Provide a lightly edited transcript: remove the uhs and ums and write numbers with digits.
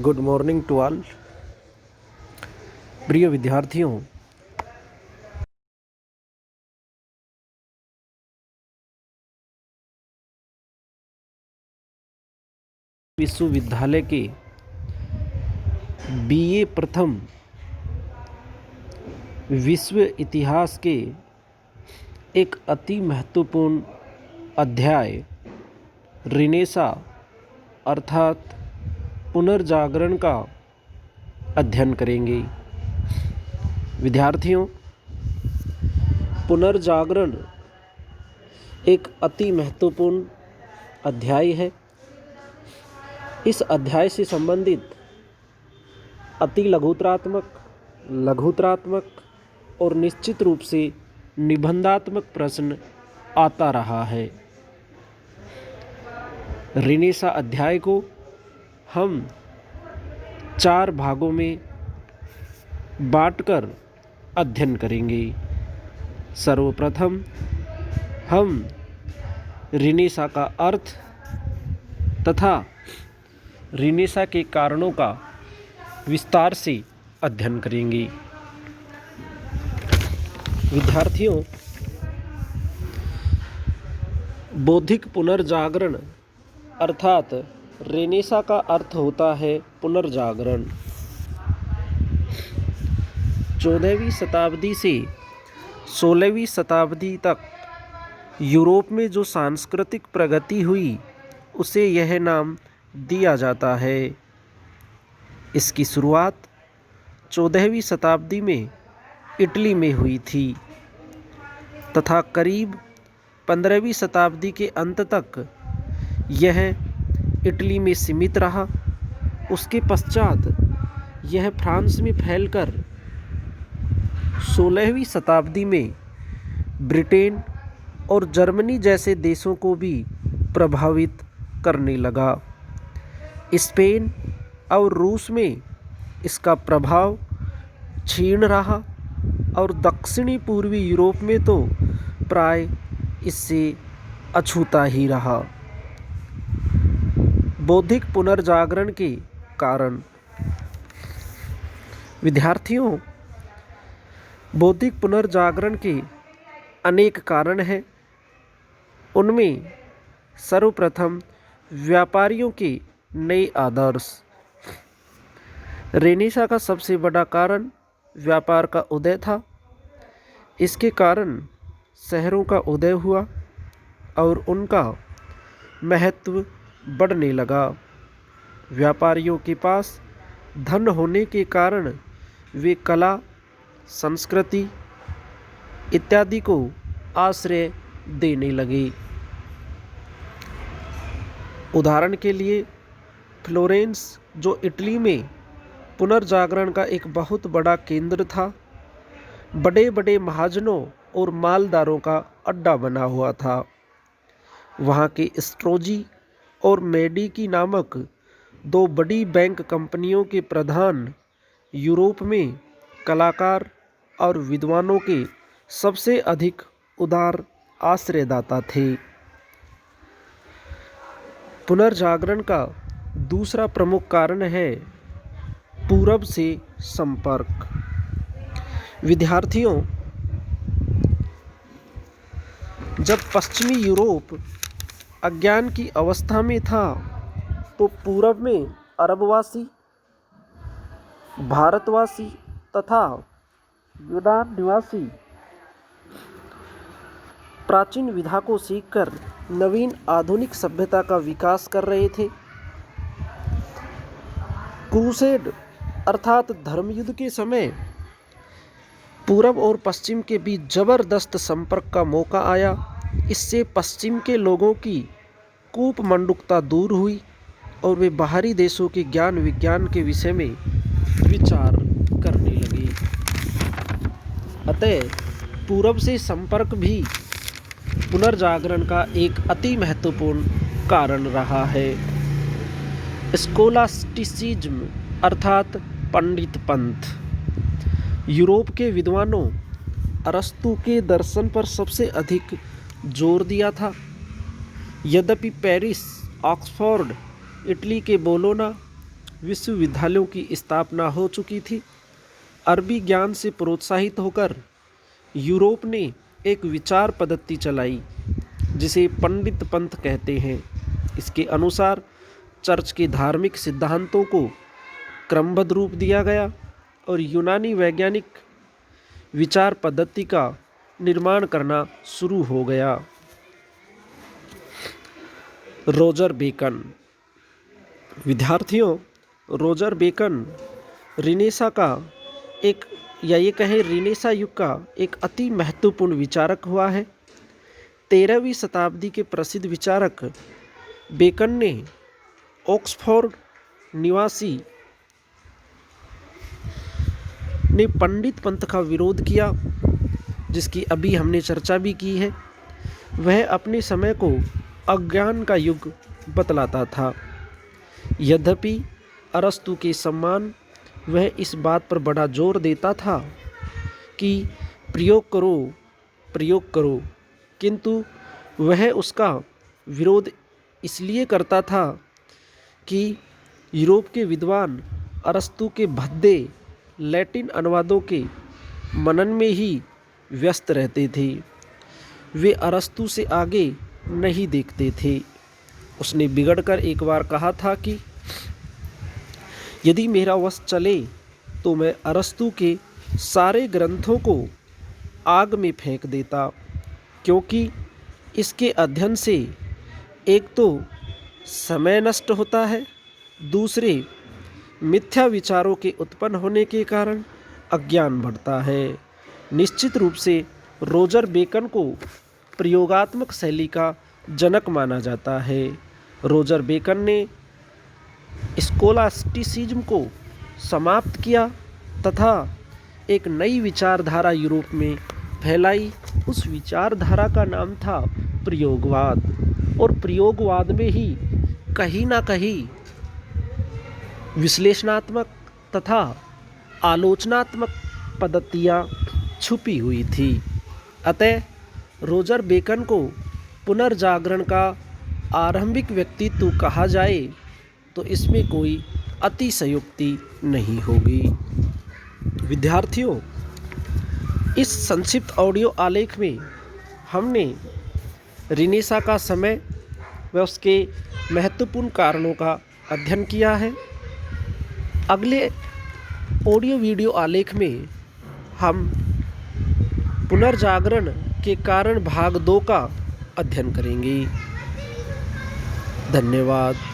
Good morning to all. प्रिय विद्यार्थियों, विश्वविद्यालय के बीए प्रथम विश्व इतिहास के एक अति महत्वपूर्ण अध्याय रिनेसा अर्थात पुनर्जागरण का अध्ययन करेंगे। विद्यार्थियों, पुनर्जागरण एक अति महत्वपूर्ण अध्याय है। इस अध्याय से संबंधित अति लघुतरात्मक, लघुतरात्मक और निश्चित रूप से निबंधात्मक प्रश्न आता रहा है। रिनेसा अध्याय को हम 4 भागों में बांटकर अध्ययन करेंगे। सर्वप्रथम हम रिनेसा का अर्थ तथा रिनेसा के कारणों का विस्तार से अध्ययन करेंगे। विद्यार्थियों, बौद्धिक पुनर्जागरण अर्थात रिनेसा का अर्थ होता है पुनर्जागरण। 14वीं शताब्दी से 16वीं शताब्दी तक यूरोप में जो सांस्कृतिक प्रगति हुई उसे यह नाम दिया जाता है। इसकी शुरुआत 14वीं शताब्दी में इटली में हुई थी तथा करीब 15वीं शताब्दी के अंत तक यह इटली में सीमित रहा। उसके पश्चात यह फ्रांस में फैलकर 16वीं शताब्दी में ब्रिटेन और जर्मनी जैसे देशों को भी प्रभावित करने लगा। स्पेन और रूस में इसका प्रभाव क्षीण रहा और दक्षिणी पूर्वी यूरोप में तो प्राय इससे अछूता ही रहा। बौद्धिक पुनर्जागरण के कारण। विद्यार्थियों, बौद्धिक पुनर्जागरण के अनेक कारण हैं। उनमें सर्वप्रथम व्यापारियों के नए आदर्श। रेनेसा का सबसे बड़ा कारण व्यापार का उदय था। इसके कारण शहरों का उदय हुआ और उनका महत्व बढ़ने लगा। व्यापारियों के पास धन होने के कारण वे कला, संस्कृति इत्यादि को आश्रय देने लगे। उदाहरण के लिए फ्लोरेंस, जो इटली में पुनर्जागरण का एक बहुत बड़ा केंद्र था, बड़े बड़े महाजनों और मालदारों का अड्डा बना हुआ था। वहाँ के स्ट्रोजी और मेडिकी नामक 2 बड़ी बैंक कंपनियों के प्रधान यूरोप में कलाकार और विद्वानों के सबसे अधिक उदार आश्रयदाता थे। पुनर्जागरण का दूसरा प्रमुख कारण है पूरब से संपर्क। विद्यार्थियों, जब पश्चिमी यूरोप अज्ञान की अवस्था में था तो पूरब में अरबवासी, भारतवासी तथा यूनान निवासी प्राचीन विधा को सीखकर नवीन आधुनिक सभ्यता का विकास कर रहे थे। क्रूसेड अर्थात धर्मयुद्ध के समय पूरब और पश्चिम के बीच जबरदस्त संपर्क का मौका आया। इससे पश्चिम के लोगों की कूपमंडूकता दूर हुई और वे बाहरी देशों के ज्ञान विज्ञान के विषय में विचार करने लगे। अतः पूरब से संपर्क भी पुनर्जागरण का एक अति महत्वपूर्ण कारण रहा है। स्कोलास्टिसिज्म अर्थात पंडित पंथ। यूरोप के विद्वानों अरस्तु के दर्शन पर सबसे अधिक जोर दिया था। यद्यपि पेरिस, ऑक्सफोर्ड, इटली के बोलोना विश्वविद्यालयों की स्थापना हो चुकी थी। अरबी ज्ञान से प्रोत्साहित होकर यूरोप ने एक विचार पद्धति चलाई जिसे पंडित पंथ कहते हैं। इसके अनुसार चर्च के धार्मिक सिद्धांतों को क्रमबद्ध रूप दिया गया और यूनानी वैज्ञानिक विचार पद्धति का निर्माण करना शुरू हो गया। Roger Bacon. विद्यार्थियों, रोजर बेकन रिनेसा का एक ये कहें रिनेसा युग का एक अति महत्वपूर्ण विचारक हुआ है। 13वीं शताब्दी के प्रसिद्ध विचारक बेकन ने ऑक्सफोर्ड निवासी ने पंडित पंथ का विरोध किया, जिसकी अभी हमने चर्चा भी की है। वह अपने समय को अज्ञान का युग बतलाता था। यद्यपि अरस्तु के सम्मान वह इस बात पर बड़ा जोर देता था कि प्रयोग करो, किंतु वह उसका विरोध इसलिए करता था कि यूरोप के विद्वान अरस्तु के भद्दे लैटिन अनुवादों के मनन में ही व्यस्त रहते थे। वे अरस्तु से आगे नहीं देखते थे। उसने बिगड़कर एक बार कहा था कि यदि मेरा वश चले तो मैं अरस्तु के सारे ग्रंथों को आग में फेंक देता, क्योंकि इसके अध्ययन से एक तो समय नष्ट होता है, दूसरे मिथ्या विचारों के उत्पन्न होने के कारण अज्ञान बढ़ता है। निश्चित रूप से रोजर बेकन को प्रयोगात्मक शैली का जनक माना जाता है। रोजर बेकन ने स्कोलास्टिसिज्म को समाप्त किया तथा एक नई विचारधारा यूरोप में फैलाई। उस विचारधारा का नाम था प्रयोगवाद, और प्रयोगवाद में ही कहीं ना कहीं विश्लेषणात्मक तथा आलोचनात्मक पद्धतियाँ छुपी हुई थी। अतः रोजर बेकन को पुनर्जागरण का आरंभिक व्यक्तित्व कहा जाए तो इसमें कोई अतिशयोक्ति नहीं होगी। विद्यार्थियों, इस संक्षिप्त ऑडियो आलेख में हमने रिनेसा का समय व उसके महत्वपूर्ण कारणों का अध्ययन किया है। अगले ऑडियो वीडियो आलेख में हम पुनर्जागरण के कारण भाग 2 का अध्ययन करेंगे। धन्यवाद।